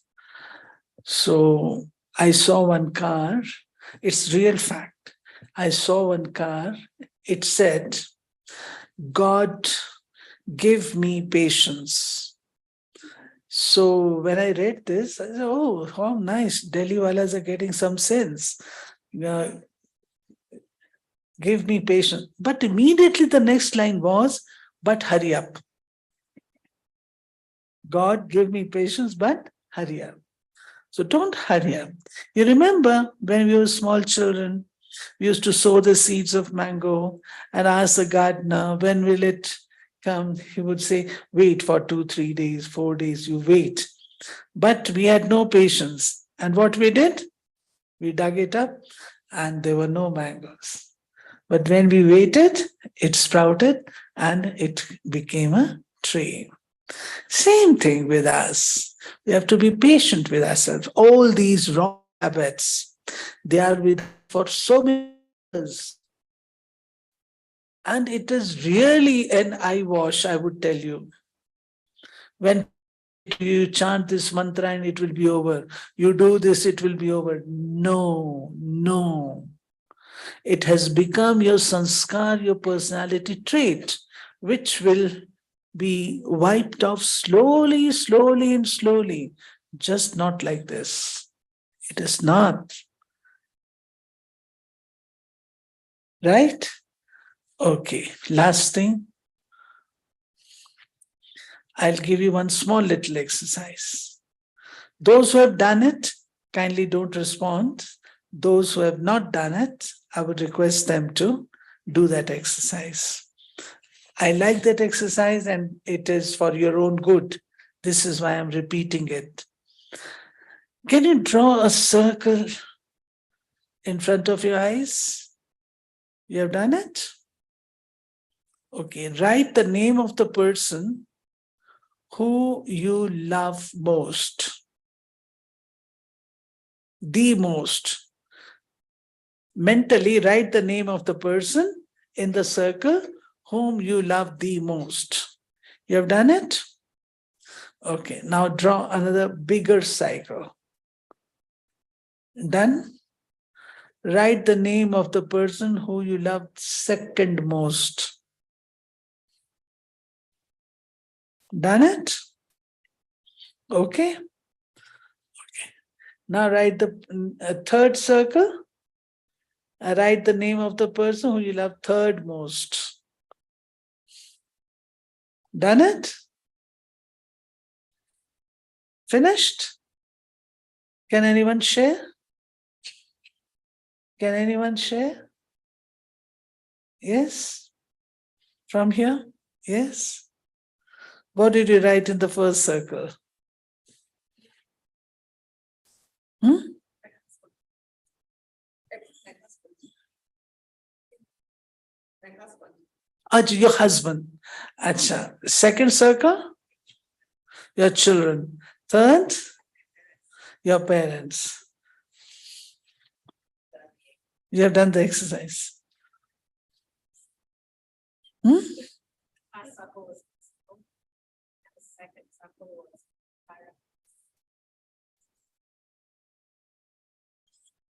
So I saw one car, it's real fact. I saw one car, it said, God, give me patience. So when I read this, I said, oh, how nice. Delhi walas are getting some sense. Give me patience. But immediately the next line was, but hurry up. God, give me patience, but hurry up. So don't hurry up. You remember when we were small children, we used to sow the seeds of mango and ask the gardener, when will it come? He would say, wait for 2, 3 days, 4 days, you wait. But we had no patience. And what we did? We dug it up and there were no mangoes. But when we waited, it sprouted and it became a tree. Same thing with us. We have to be patient with ourselves. All these wrong habits, they are with for so many years. And it is really an eye wash, I would tell you. When you chant this mantra and it will be over, you do this, it will be over. No, no. It has become your sanskar, your personality trait, which will be wiped off slowly, slowly, and slowly. Just not like this. It is not. Right? Okay, last thing. I'll give you one small little exercise. Those who have done it, kindly don't respond. Those who have not done it, I would request them to do that exercise. I like that exercise and it is for your own good. This is why I'm repeating it. Can you draw a circle in front of your eyes? You have done it? Okay, write the name of the person who you love most. The most. Mentally write the name of the person in the circle whom you love the most. You have done it? Okay, now draw another bigger cycle. Done? Write the name of the person who you love second most. Done it? Okay. Okay. Now write the third circle. Write the name of the person who you love third most. Done it? Finished? Can anyone share? Can anyone share? Yes? From here? Yes? What did you write in the first circle? Your husband. Acha. Second circle? Your children. Third, your parents. You have done the exercise. Hmm?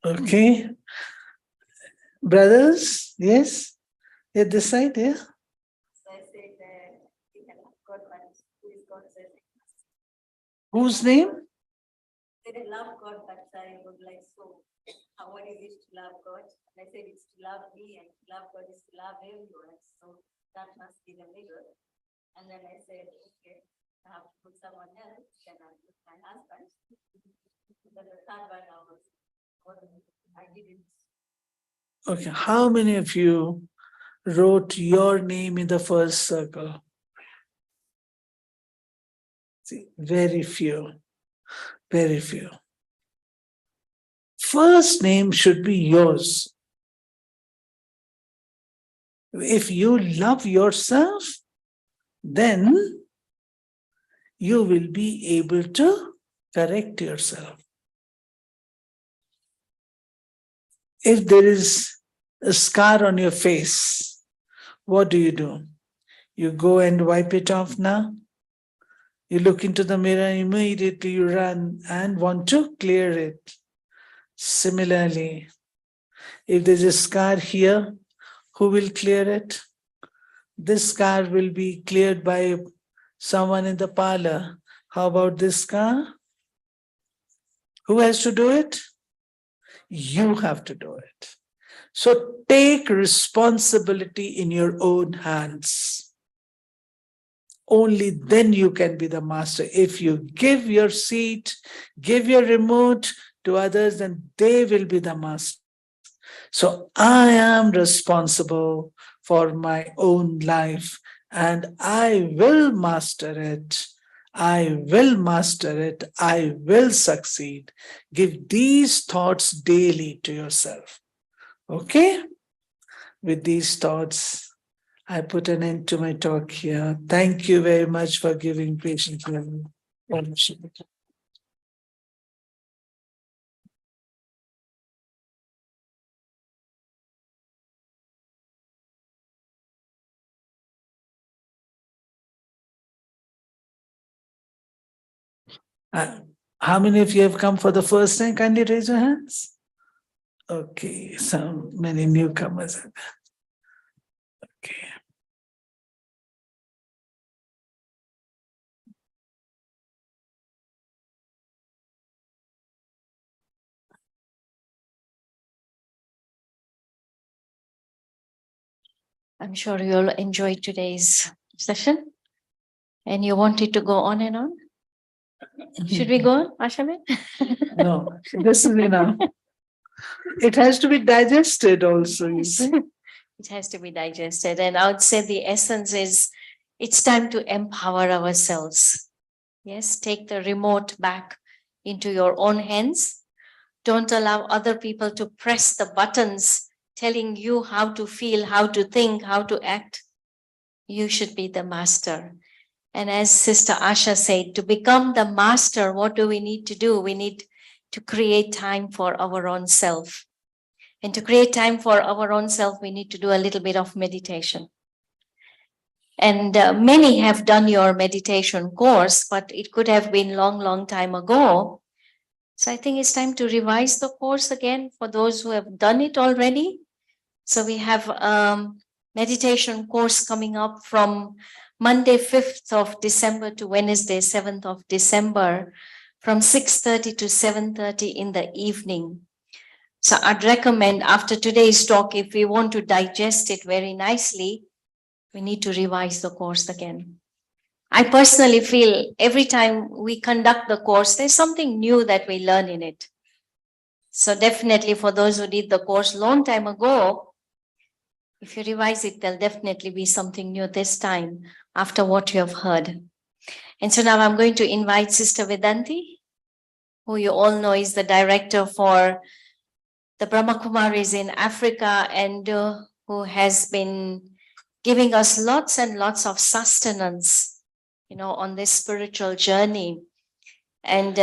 Okay. Brothers, yes? At this side, yeah? Whose name? They love God, but I would like so. What is it to love God? And I said it's to love me, and to love God is to love everyone. So that must be the middle. And then I said, okay, I have to put someone else, then I'll put my husband. Then the third one, I didn't. Okay. How many of you wrote your name in the first circle? See, very few. Very few. First name should be yours. If you love yourself, then you will be able to correct yourself. If there is a scar on your face, what do? You go and wipe it off now. You look into the mirror, immediately you run and want to clear it. Similarly, if there's a scar here, who will clear it? This scar will be cleared by someone in the parlor. How about this scar? Who has to do it? You have to do it. So take responsibility in your own hands. Only then you can be the master. If you give your seat, give your remote to others, then they will be the master. So I am responsible for my own life and I will master it. I will master it. I will succeed. Give these thoughts daily to yourself. Okay? With these thoughts, I put an end to my talk here. Thank you very much for giving patience. How many of you have come for the first time? Kindly raise your hands. Okay, so many newcomers. Okay. I'm sure you'll enjoy today's session. And you want it to go on and on? Should we go on, Ashamin? No, this is enough. It has to be digested also, you see. It has to be digested. And I would say the essence is it's time to empower ourselves. Yes, take the remote back into your own hands. Don't allow other people to press the buttons telling you how to feel, how to think, how to act. You should be the master. And as Sister Asha said, to become the master, what do we need to do? We need to create time for our own self. And to create time for our own self, we need to do a little bit of meditation. And many have done your meditation course, but it could have been long time ago. So I think it's time to revise the course again for those who have done it already. So we have meditation course coming up from Monday 5th of December to Wednesday 7th of December from 6:30 to 7:30 in the evening. So I'd recommend after today's talk, if we want to digest it very nicely, we need to revise the course again. I personally feel every time we conduct the course, there's something new that we learn in it. So definitely for those who did the course long time ago, if you revise it, there'll definitely be something new this time after what you have heard. And so now I'm going to invite Sister Vedanti, who you all know is the director for the Brahma Kumaris in Africa and who has been giving us lots and lots of sustenance, on this spiritual journey. And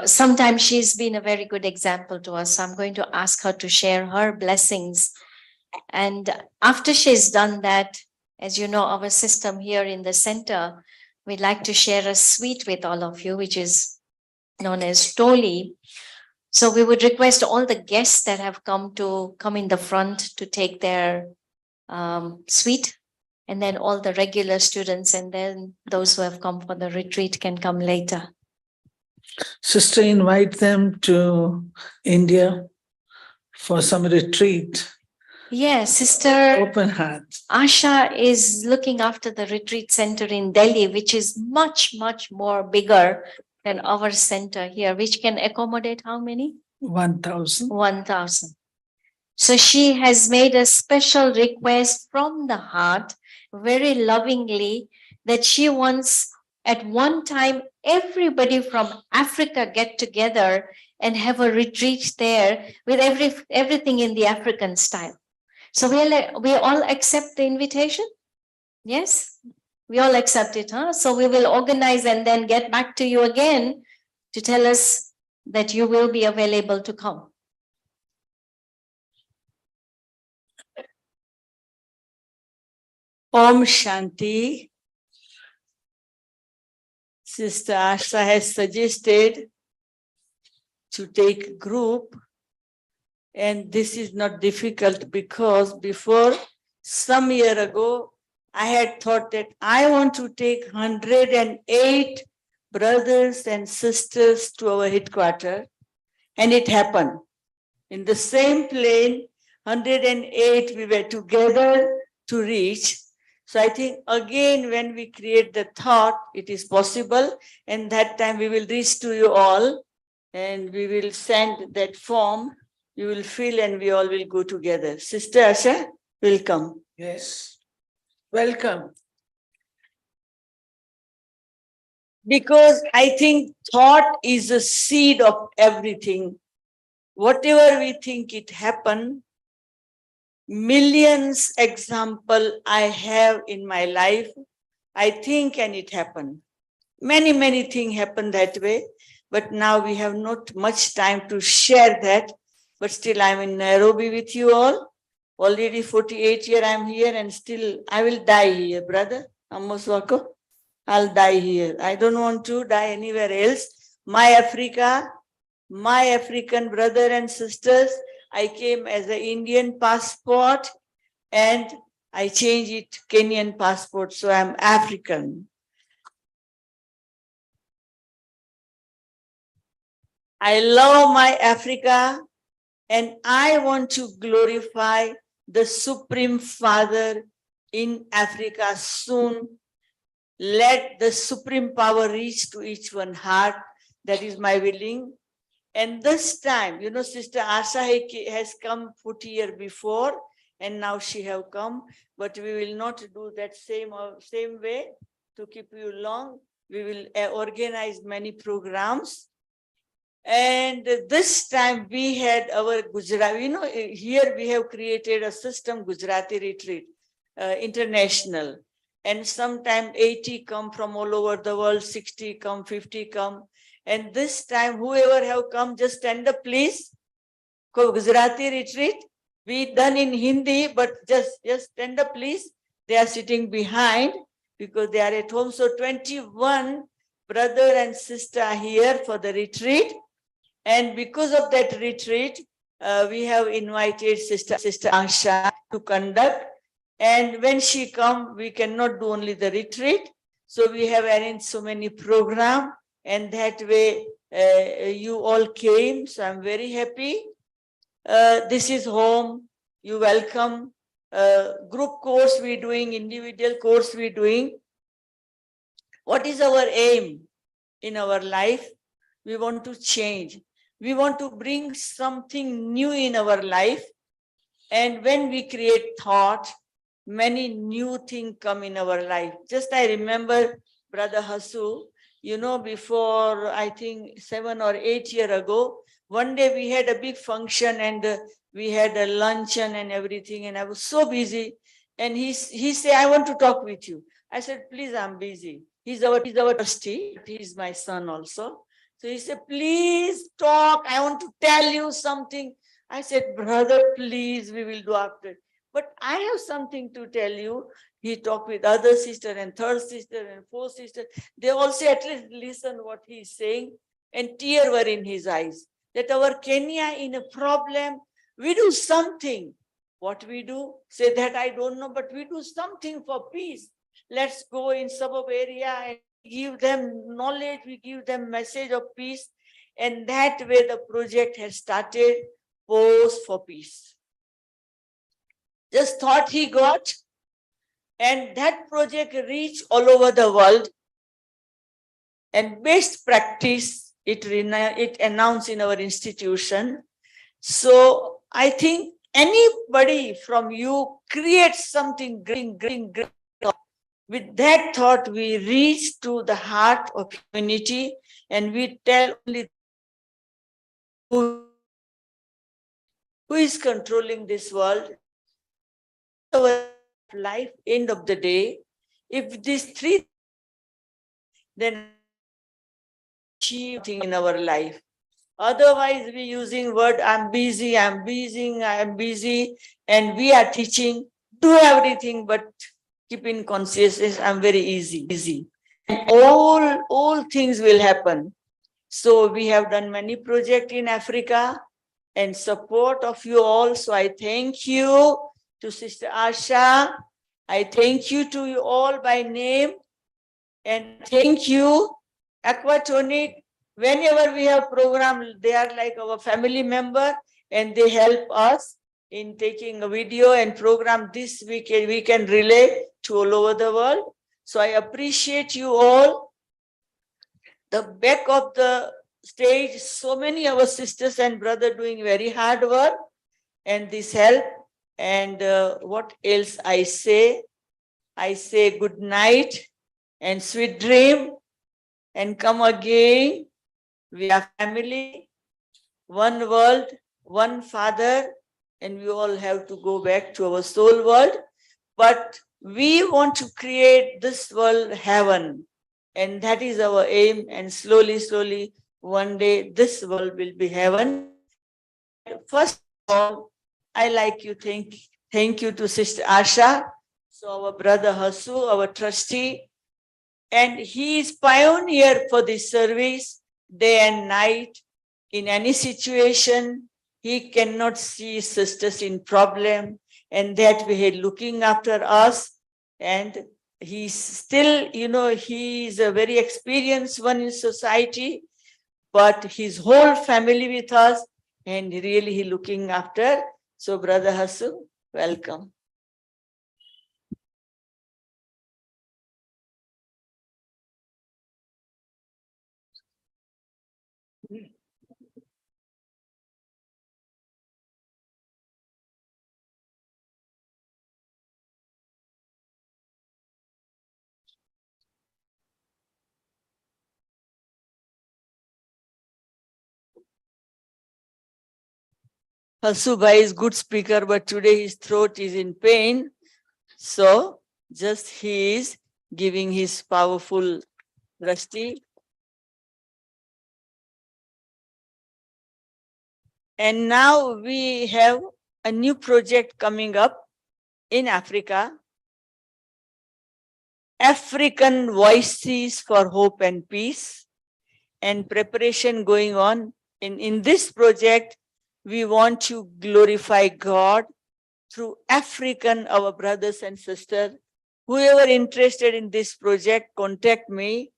sometimes she's been a very good example to us. So I'm going to ask her to share her blessings. And after she's done that, as you know, our system here in the center, we'd like to share a sweet with all of you, which is known as Toli. So we would request all the guests that have come in the front to take their sweet, and then all the regular students, and then those who have come for the retreat can come later. Sister, invite them to India for some retreat. Yes, Sister Open heart. Asha is looking after the retreat center in Delhi, which is much, much more bigger than our center here, which can accommodate how many? 1,000. 1,000. So she has made a special request from the heart, very lovingly, that she wants at one time everybody from Africa get together and have a retreat there with everything in the African style. So we all accept the invitation? Yes, we all accept it, huh? So we will organize and then get back to you again to tell us that you will be available to come. Om Shanti. Sister Asha has suggested to take a group, and this is not difficult because before some year ago, I had thought that I want to take 108 brothers and sisters to our headquarters, and it happened. In the same plane, 108 we were together to reach. So I think again, when we create the thought, it is possible. And that time we will reach to you all and we will send that form. You will fill and we all will go together. Sister Asha, welcome. Yes. Welcome. Because I think thought is the seed of everything. Whatever we think it happened, millions example I have in my life. I think and it happened. Many things happen that way, but now we have not much time to share that. But still I'm in Nairobi with you all. Already 48 years I'm here and still I will die here, brother. Amos Wako. I'll die here. I don't want to die anywhere else. My Africa, my African brother and sisters, I came as an Indian passport and I changed it Kenyan passport, so I'm African. I love my Africa and I want to glorify the Supreme Father in Africa soon. Let the supreme power reach to each one heart. That is my willing. And this time, you know, Sister Asha has come 40 years before, and now she have come. But we will not do that same way to keep you long. We will organize many programs. And this time we had our Gujarati, you know, here we have created a system, Gujarati Retreat, international. And sometimes 80 come from all over the world, 60 come, 50 come. And this time, whoever have come, just stand up, please. Gujarati retreat, we done in Hindi, but just stand up, please. They are sitting behind because they are at home. So 21 brother and sister are here for the retreat. And because of that retreat, we have invited Sister Asha to conduct. And when she come, we cannot do only the retreat. So we have arranged so many programs. And that way, you all came. So I'm very happy. This is home. You welcome. Group course we're doing, individual course we're doing. What is our aim in our life? We want to change. We want to bring something new in our life. And when we create thought, many new things come in our life. Just I remember Brother Hasu, you know, before I think 7 or 8 years ago, one day we had a big function and we had a luncheon and everything, and I was so busy. And he said, I want to talk with you. I said, please, I'm busy. He's our trustee. He's my son also. So he said, please talk. I want to tell you something. I said, brother, please, we will do after. But I have something to tell you. He talked with other sister and third sister and fourth sister. They also at least listen what he's saying, and tears were in his eyes. That our Kenya in a problem, we do something. What we do? Say that I don't know, but we do something for peace. Let's go in suburb area and give them knowledge, we give them message of peace. And that way the project has started, Pose for Peace. Just thought he got, and that project reached all over the world. And best practice, it announced in our institution. So I think anybody from you creates something great. With that thought, we reach to the heart of humanity, and we tell only who is controlling this world. Our life, end of the day, if these three, then achieving in our life. Otherwise, we using word, I'm busy, and we are teaching, do everything, but keep in consciousness, I'm very easy. And all things will happen. So we have done many projects in Africa and support of you all. So I thank you to Sister Asha. I thank you to you all by name. And thank you, Aquatonic. Whenever we have program, they are like our family member, and they help us in taking a video and program this weekend. We can relay to all over the world. So I appreciate you all. The back of the stage, so many of our sisters and brothers doing very hard work, and this help. And what else I say? I say good night and sweet dream, and come again. We are family, one world, one Father, and we all have to go back to our soul world. But we want to create this world heaven, and that is our aim. And slowly, one day this world will be heaven. First of all, I like you thank you to Sister Asha, so our brother Hasu, our trustee, and he is pioneer for this service day and night. In any situation, he cannot see sisters in problem, and that way he looking after us. And he's still, he is a very experienced one in society, but his whole family with us, and really he looking after. So Brother Hasu, welcome. Hasubai is good speaker, but today his throat is in pain. So just he is giving his powerful drashti. And now we have a new project coming up in Africa. African Voices for Hope and Peace, and preparation going on. In this project, we want to glorify God through African, our brothers and sisters. Whoever interested in this project, contact me.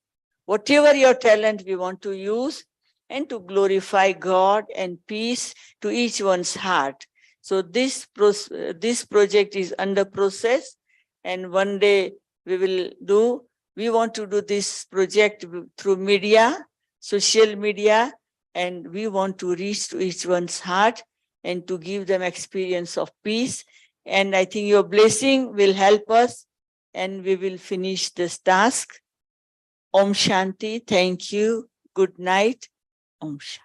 Whatever your talent we want to use, and to glorify God and peace to each one's heart. So this project is under process, and one day we want to do this project through media, social media, and we want to reach to each one's heart and to give them experience of peace. And I think your blessing will help us, and we will finish this task. Om Shanti. Thank you. Good night. Om Shanti.